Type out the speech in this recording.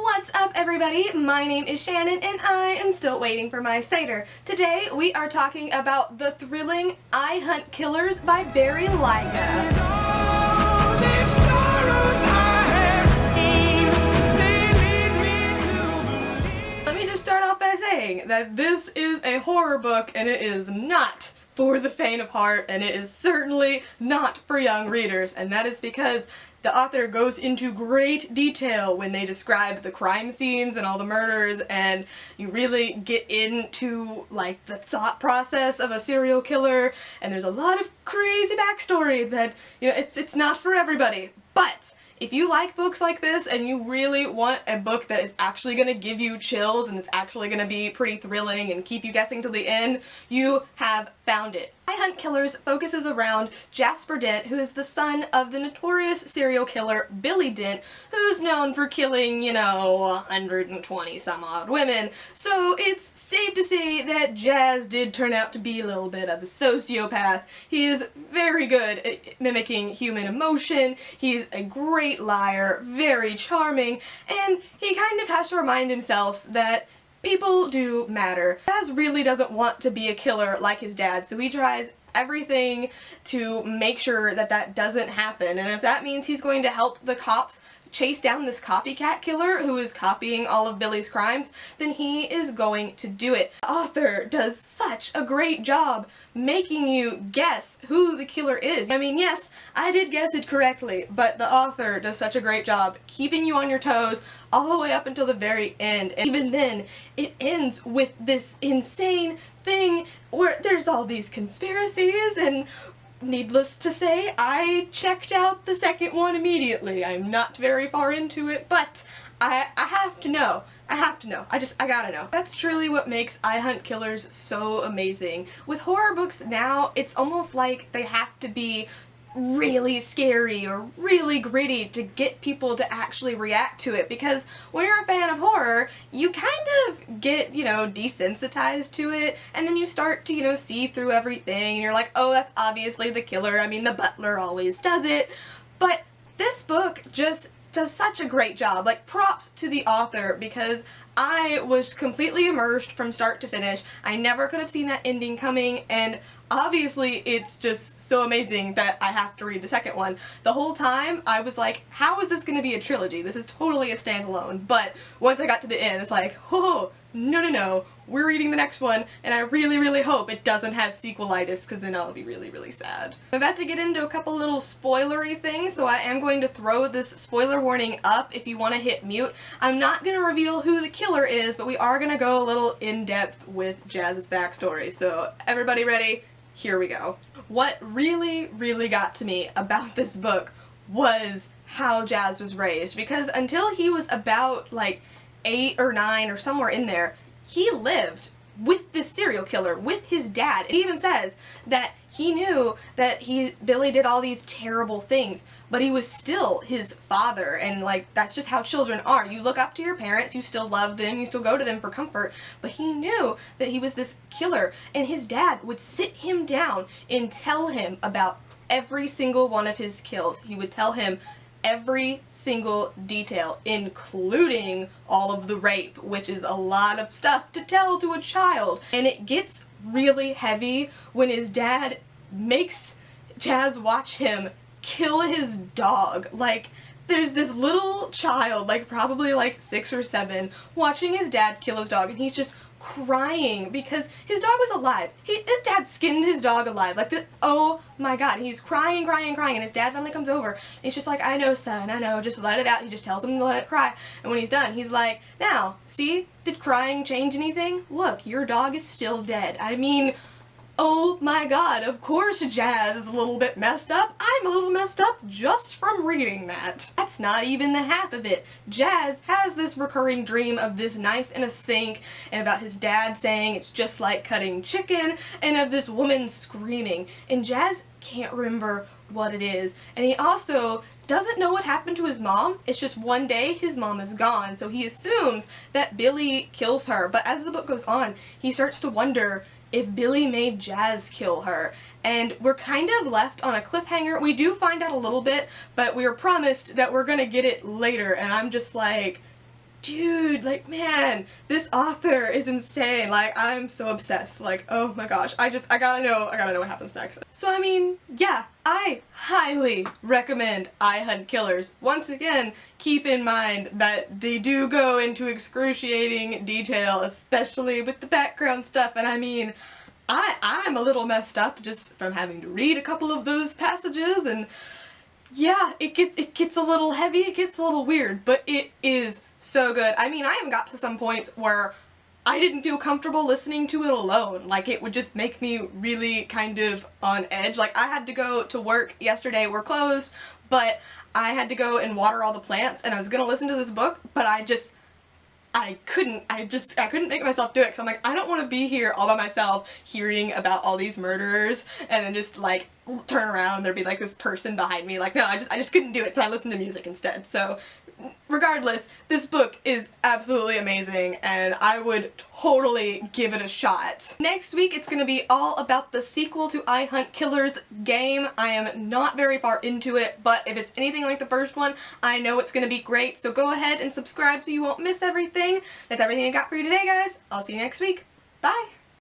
What's up everybody? My name is Shannon and I am still waiting for my cider. Today we are talking about the thrilling I Hunt Killers by Barry Lyga. Let me just start off by saying that this is a horror book and it is not for the faint of heart, and it is certainly not for young readers, and that is because the author goes into great detail when they describe the crime scenes and all the murders, and you really get into like the thought process of a serial killer, and there's a lot of crazy backstory that, you know, it's not for everybody. But if you like books like this and you really want a book that is actually going to give you chills and it's actually going to be pretty thrilling and keep you guessing till the end, you have found it. I Hunt Killers focuses around Jasper Dent, who is the son of the notorious serial killer Billy Dent, who's known for killing, you know, 120 some odd women. So it's safe to say that Jazz did turn out to be a little bit of a sociopath. He is very good at mimicking human emotion, he's a great liar, very charming, and he kind of has to remind himself that people do matter. Jazz really doesn't want to be a killer like his dad, so he tries everything to make sure that that doesn't happen, and if that means he's going to help the cops chase down this copycat killer who is copying all of Billy's crimes, then he is going to do it. The author does such a great job making you guess who the killer is. I mean, yes, I did guess it correctly, but the author does such a great job keeping you on your toes all the way up until the very end. And even then, it ends with this insane thing where there's all these conspiracies, and needless to say, I checked out the second one immediately. I'm not very far into it, but I have to know. I gotta know. That's truly what makes I Hunt Killers so amazing. With horror books now, it's almost like they have to be really scary or really gritty to get people to actually react to it, because when you're a fan of horror, you kind of get, you know, desensitized to it, and then you start to, you know, see through everything, and you're like, oh, that's obviously the killer. I mean, the butler always does it. But this book just does such a great job. Like, props to the author, because I was completely immersed from start to finish. I never could have seen that ending coming, and obviously it's just so amazing that I have to read the second one. The whole time I was like, how is this going to be a trilogy? This is totally a standalone. But once I got to the end, it's like, oh, no, we're reading the next one, and I really hope it doesn't have sequelitis, because then I'll be really sad. I'm about to get into a couple little spoilery things, so I am going to throw this spoiler warning up if you want to hit mute. I'm not going to reveal who the killer is, but we are going to go a little in-depth with Jazz's backstory. So everybody ready? Here we go. What really got to me about this book was how Jazz was raised, because until he was about like 8 or 9 or somewhere in there, he lived with this serial killer, with his dad. It even says that he knew that Billy did all these terrible things, but he was still his father, and like, that's just how children are. You look up to your parents, you still love them, you still go to them for comfort, but he knew that he was this killer, and his dad would sit him down and tell him about every single one of his kills. He would tell him every single detail, including all of the rape, which is a lot of stuff to tell to a child. And it gets really heavy when his dad makes Jazz watch him kill his dog. Like, there's this little child, like probably like 6 or 7, watching his dad kill his dog, and he's just crying because his dog was alive. His dad skinned his dog alive. Like, oh my god, he's crying, and his dad finally comes over. He's just like, I know, son, I know, just let it out. He just tells him to let it cry, and when he's done, he's like, now, see, did crying change anything? Look, your dog is still dead. I mean, oh my god, of course Jazz is a little bit messed up. I'm a little messed up just from reading that. That's not even the half of it. Jazz has this recurring dream of this knife in a sink, and about his dad saying it's just like cutting chicken, and of this woman screaming, and Jazz can't remember what it is. And he also doesn't know what happened to his mom. It's just one day his mom is gone, so he assumes that Billy kills her. But as the book goes on, he starts to wonder if Billy made Jazz kill her, and we're kind of left on a cliffhanger. We do find out a little bit, but we were promised that we're gonna get it later, and I'm just like, dude, like, man, this author is insane. Like, I'm so obsessed. Like, oh my gosh, I gotta know what happens next. So I mean, yeah, I highly recommend I Hunt Killers. Once again, keep in mind that they do go into excruciating detail, especially with the background stuff, and I mean, I'm a little messed up just from having to read a couple of those passages, and yeah, it gets a little heavy, it gets a little weird, but it is so good. I mean, I even got to some points where I didn't feel comfortable listening to it alone. Like, it would just make me really kind of on edge. Like, I had to go to work yesterday, we're closed, but I had to go and water all the plants, and I was gonna listen to this book, but I couldn't make myself do it, because I'm like, I don't want to be here all by myself hearing about all these murderers and then just like turn around and there'd be like this person behind me. Like, no, I just couldn't do it, so I listened to music instead. So regardless, this book is absolutely amazing and I would totally give it a shot. Next week it's gonna be all about the sequel to I Hunt Killers game. I am not very far into it, but if it's anything like the first one, I know it's gonna be great, so go ahead and subscribe so you won't miss everything. That's everything I got for you today, guys. I'll see you next week. Bye!